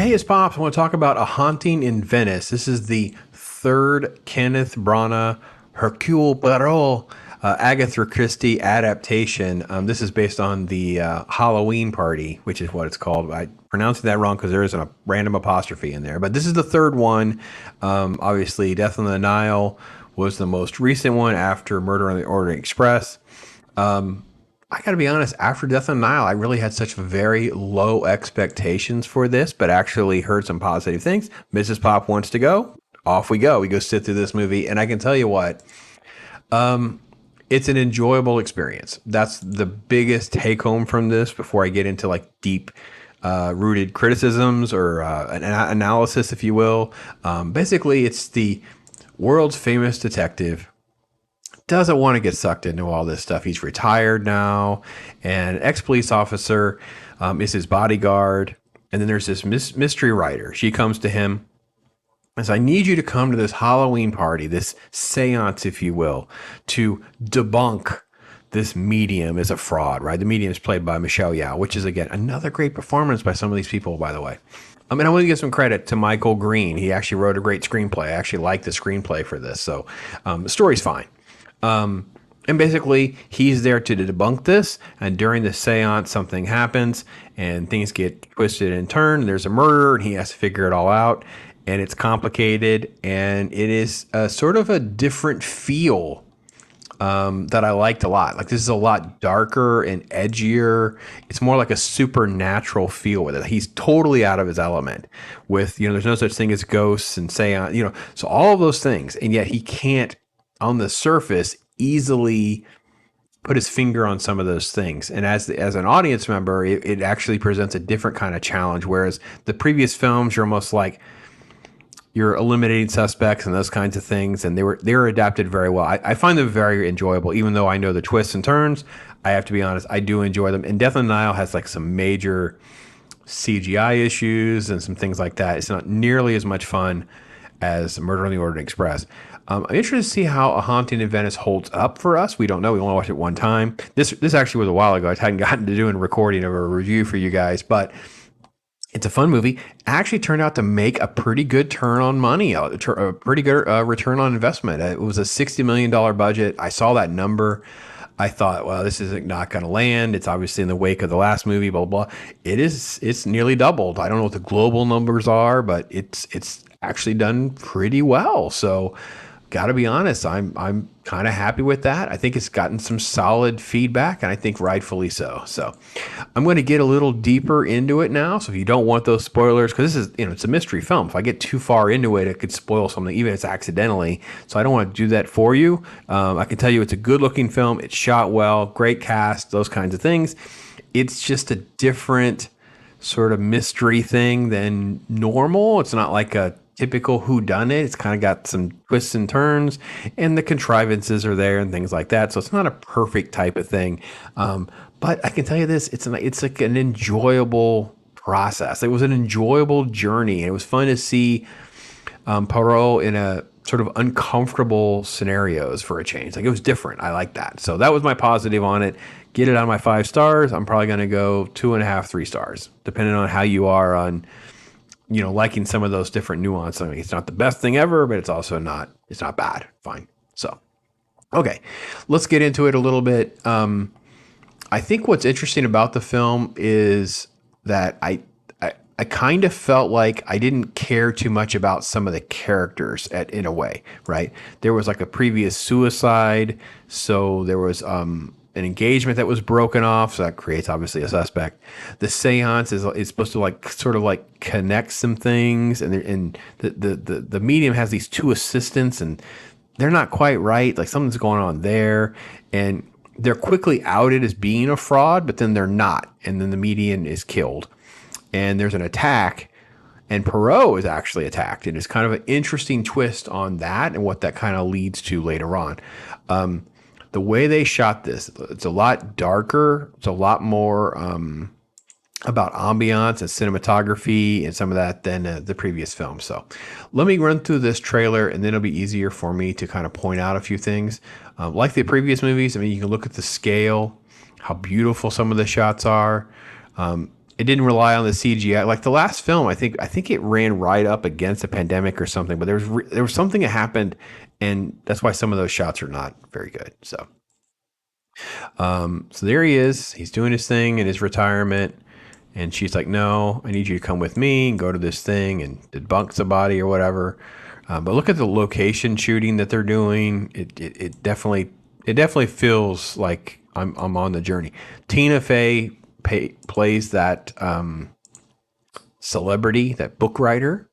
Hey, it's Pops. I want to talk about A Haunting in Venice. This is the third Kenneth Branagh Hercule Poirot Agatha Christie adaptation. This is based on the Halloween Party, which is what it's called. I pronounced that wrong because there is a random apostrophe in there. But this is the third one. Obviously, Death on the Nile was the most recent one after Murder on the Orient Express. I got to be honest, after Death on the Nile, I really had such very low expectations for this, but actually heard some positive things. Mrs. Pop wants to go. Off we go. We go sit through this movie. And I can tell you what, it's an enjoyable experience. That's the biggest take home from this before I get into like deep rooted criticisms or an analysis, if you will. Basically, it's the world's famous detective doesn't want to get sucked into all this stuff. He's retired now, and ex-police officer is his bodyguard. And then there's this mystery writer. She comes to him and says, I need you to come to this Halloween party, this seance, if you will, to debunk this medium is a fraud, right? The medium is played by Michelle Yeoh, which is, again, another great performance by some of these people, by the way. I mean, I want to give some credit to Michael Green. He actually wrote a great screenplay. I actually like the screenplay for this. So the story's fine. And basically, he's there to debunk this. And during the seance, something happens and things get twisted and turned. There's a murder and he has to figure it all out. And it's complicated. And it is sort of a different feel that I liked a lot. Like, this is a lot darker and edgier. It's more like a supernatural feel with it. He's totally out of his element with, there's no such thing as ghosts and seance, so all of those things. And yet he can't, on the surface, easily put his finger on some of those things. And as an audience member, it actually presents a different kind of challenge. Whereas the previous films, you're almost like you're eliminating suspects and those kinds of things. And they were adapted very well. I find them very enjoyable, even though I know the twists and turns. I have to be honest, I do enjoy them. And Death on the Nile has like some major CGI issues and some things like that. It's not nearly as much fun as Murder on the Orient Express. I'm interested to see how A Haunting in Venice holds up for us. We don't know. We only watched it one time. This actually was a while ago. I hadn't gotten to doing a recording of a review for you guys, but it's a fun movie. Actually turned out to make a pretty good turn on money, a pretty good return on investment. It was a $60 million budget. I saw that number. I thought, well, this is not going to land. It's obviously in the wake of the last movie, blah, blah, blah. It's nearly doubled. I don't know what the global numbers are, but it's actually done pretty well. So, got to be honest, I'm kind of happy with that. I think it's gotten some solid feedback, and I think rightfully so. So I'm going to get a little deeper into it now. So if you don't want those spoilers, because this is, it's a mystery film. If I get too far into it, it could spoil something, even if it's accidentally. So I don't want to do that for you. I can tell you it's a good looking film. It's shot well, great cast, those kinds of things. It's just a different sort of mystery thing than normal. It's not like a typical whodunit. It's kind of got some twists and turns, and the contrivances are there and things like that. So it's not a perfect type of thing. But I can tell you this, it's like an enjoyable process. It was an enjoyable journey. And it was fun to see Poirot in a sort of uncomfortable scenarios for a change. Like, it was different. I like that. So that was my positive on it. Get it out of my 5 stars. I'm probably going to go 2.5, 3 stars, depending on how you are on liking some of those different nuances. I mean, it's not the best thing ever, but it's also not bad. Fine. So, okay, let's get into it a little bit. I think what's interesting about the film is that I kind of felt like I didn't care too much about some of the characters in a way, right? There was like a previous suicide. So there was, an engagement that was broken off, so that creates obviously a suspect. The seance is supposed to like sort of like connect some things, and the medium has these 2 assistants, and they're not quite right. Like, something's going on there, and they're quickly outed as being a fraud, but then they're not, and then the medium is killed, and there's an attack, and Poirot is actually attacked, and it's kind of an interesting twist on that and what that kind of leads to later on. The way they shot this, it's a lot darker. It's a lot more about ambiance and cinematography and some of that than the previous film. So let me run through this trailer, and then it'll be easier for me to kind of point out a few things. Like the previous movies, I mean, you can look at the scale, how beautiful some of the shots are. It didn't rely on the CGI. Like the last film, I think it ran right up against a pandemic or something. But there was something that happened, and that's why some of those shots are not very good. So there he is. He's doing his thing in his retirement, and she's like, "No, I need you to come with me and go to this thing and debunk the body or whatever." But look at the location shooting that they're doing. It definitely feels like I'm on the journey. Tina Fey plays that celebrity, that book writer.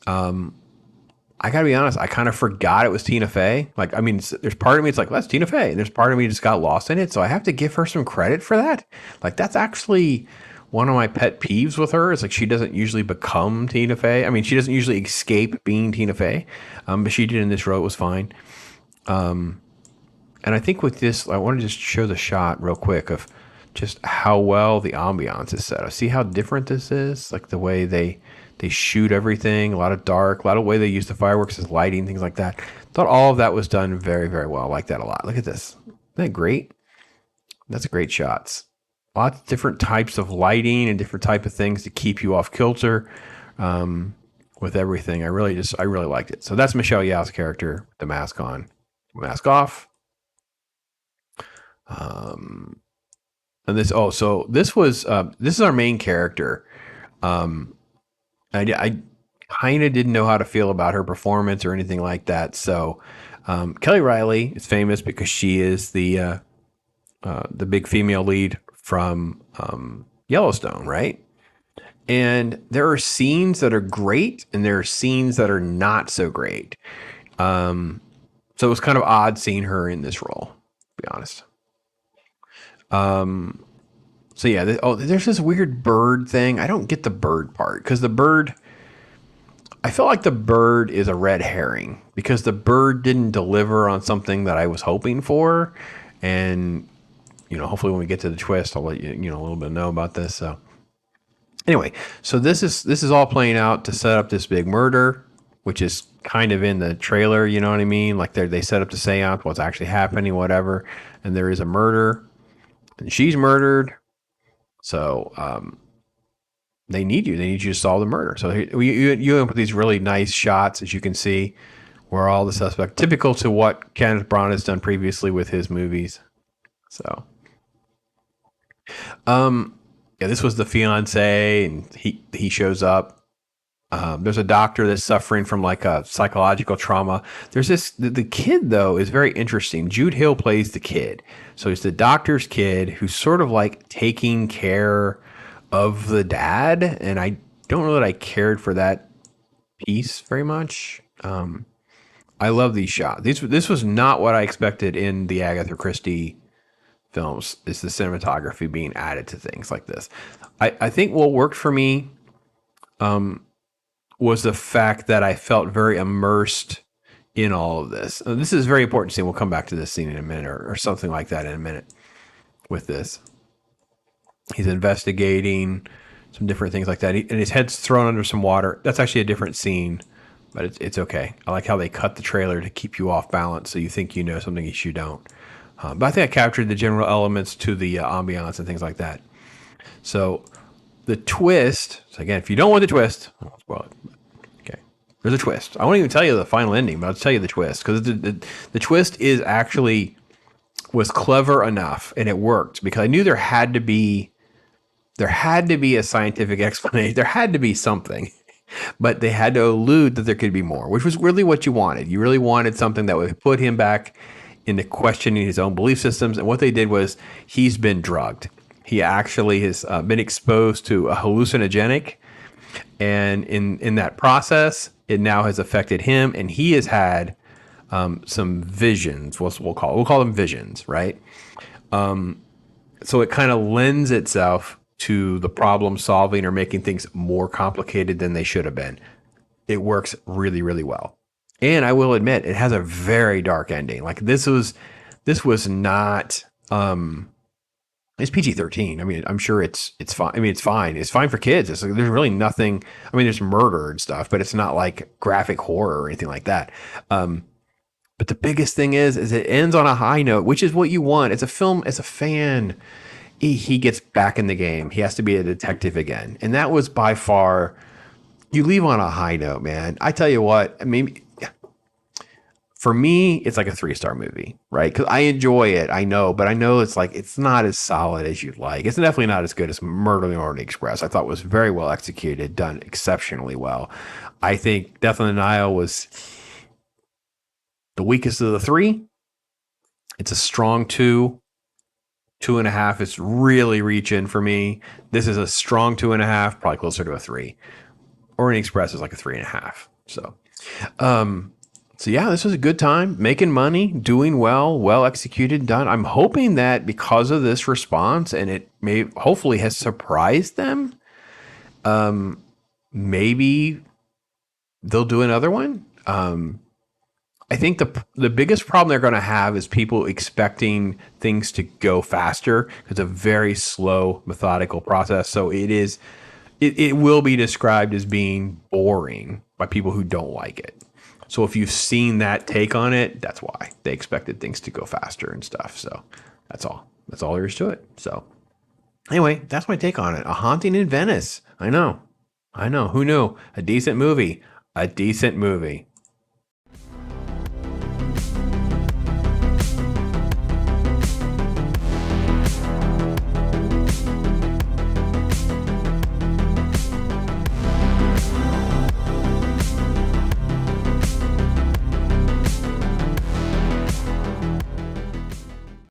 I gotta be honest, I kind of forgot it was Tina Fey. Like, I mean, there's part of me it's like, well, that's Tina Fey, and there's part of me just got lost in it. So I have to give her some credit for that. Like, that's actually one of my pet peeves with her. Is like she doesn't usually become Tina Fey. I mean, she doesn't usually escape being Tina Fey, but she did in this role. It was fine. And I think with this, I want to just show the shot real quick of just how well the ambiance is set up. See how different this is? Like the way they shoot everything, a lot of dark, a lot of way they use the fireworks as lighting, things like that. Thought all of that was done very, very well. I like that a lot. Look at this. Isn't that great? That's great shots. Lots of different types of lighting and different type of things to keep you off kilter with everything. I really liked it. So that's Michelle Yeoh's character, the mask on, mask off. And this, so this is our main character. I kind of didn't know how to feel about her performance or anything like that. So Kelly Riley is famous because she is the big female lead from Yellowstone, right? And there are scenes that are great, and there are scenes that are not so great. So it was kind of odd seeing her in this role, to be honest. So yeah, there's this weird bird thing. I don't get the bird part because I feel like the bird is a red herring because the bird didn't deliver on something that I was hoping for. And, hopefully when we get to the twist, I'll let you, a little bit know about this. So anyway, so this is all playing out to set up this big murder, which is kind of in the trailer. You know what I mean? Like they set up the seance, what's actually happening, whatever. And there is a murder and she's murdered. So they need you. They need you to solve the murder. So you end up with these really nice shots, as you can see, where all the suspects, typical to what Kenneth Branagh has done previously with his movies. So, yeah, this was the fiance, and he shows up. There's a doctor that's suffering from like a psychological trauma. There's the kid though is very interesting. Jude Hill plays the kid. So he's the doctor's kid who's sort of like taking care of the dad. And I don't know that I cared for that piece very much. I love these shots. This was not what I expected in the Agatha Christie films, is the cinematography being added to things like this. I think what worked for me, was the fact that I felt very immersed in all of this. This is a very important scene. We'll come back to this scene in a minute or something like that in a minute with this. He's investigating some different things like that. And his head's thrown under some water. That's actually a different scene, but it's okay. I like how they cut the trailer to keep you off balance so you think you know something you don't. But I think I captured the general elements to the ambiance and things like that. So the twist, so again, if you don't want the twist, I'll spoil it. Okay. There's a twist. I won't even tell you the final ending, but I'll tell you the twist. Because the twist was clever enough, and it worked, because I knew there had to be a scientific explanation. There had to be something. But they had to allude that there could be more, which was really what you wanted. You really wanted something that would put him back into questioning his own belief systems. And what they did was, he's been drugged. He actually has been exposed to a hallucinogenic, and in that process, it now has affected him, and he has had some visions. We'll call them visions, right? So it kind of lends itself to the problem solving or making things more complicated than they should have been. It works really, really well, and I will admit, it has a very dark ending. Like this was not. It's PG-13. I mean, I'm sure it's fine. I mean, it's fine. It's fine for kids. There's really nothing. I mean, there's murder and stuff, but it's not like graphic horror or anything like that. But the biggest thing is it ends on a high note, which is what you want. As a fan, he gets back in the game. He has to be a detective again. And that was by far, you leave on a high note, man. I tell you what, I mean, for me, it's like a 3-star movie, right? Because I enjoy it, I know, but I know it's like it's not as solid as you'd like. It's definitely not as good as Murder on the Orient Express. I thought was very well executed, done exceptionally well. I think Death on the Nile was the weakest of the three. It's a strong 2, 2.5. It's really reaching for me. This is a strong 2.5, probably closer to a 3. Orient Express is like a 3.5. So yeah, this was a good time, making money, doing well, well executed, done. I'm hoping that because of this response, and it may hopefully has surprised them, maybe they'll do another one. I think the biggest problem they're going to have is people expecting things to go faster. It's a very slow, methodical process. So it will be described as being boring by people who don't like it. So if you've seen that take on it, that's why they expected things to go faster and stuff. So that's all. That's all there is to it. So anyway, that's my take on it. A Haunting in Venice. I know. Who knew? A decent movie. A decent movie.